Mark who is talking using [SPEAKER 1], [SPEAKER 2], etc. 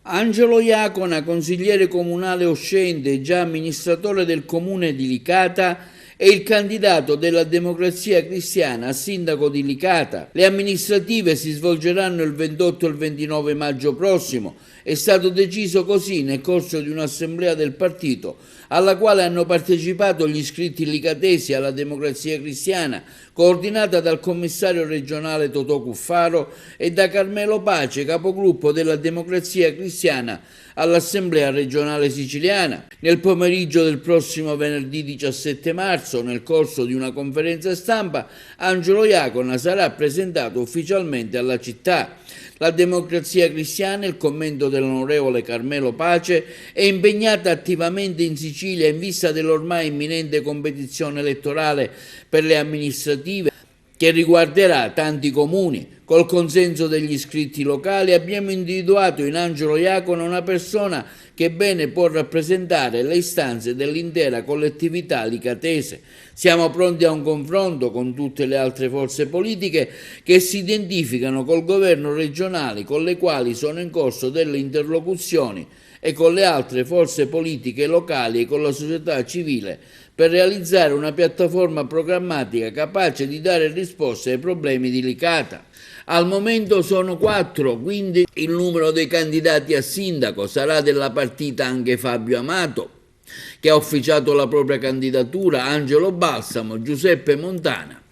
[SPEAKER 1] Angelo Iacona, consigliere comunale uscente e già amministratore del comune di Licata, è il candidato della Democrazia Cristiana a sindaco di Licata. Le amministrative si svolgeranno il 28 e il 29 maggio prossimo. È stato deciso così nel corso di un'assemblea del partito alla quale hanno partecipato gli iscritti licatesi alla Democrazia Cristiana, coordinata dal commissario regionale Totò Cuffaro e da Carmelo Pace, capogruppo della Democrazia Cristiana all'Assemblea regionale siciliana. Nel pomeriggio del prossimo venerdì 17 marzo, nel corso di una conferenza stampa, Angelo Iacona sarà presentato ufficialmente alla città. La Democrazia Cristiana, il commento dell'onorevole Carmelo Pace, è impegnata attivamente in Sicilia in vista dell'ormai imminente competizione elettorale per le amministrative che riguarderà tanti comuni. Col consenso degli iscritti locali abbiamo individuato in Angelo Iacona una persona che bene può rappresentare le istanze dell'intera collettività licatese. Siamo pronti a un confronto con tutte le altre forze politiche che si identificano col governo regionale, con le quali sono in corso delle interlocuzioni, e con le altre forze politiche locali e con la società civile per realizzare una piattaforma programmatica capace di dare risposte ai problemi di Licata. Al momento sono 4, quindi il numero dei candidati a sindaco sarà della partita anche Fabio Amato, che ha ufficiato la propria candidatura, Angelo Balsamo, Giuseppe Montana.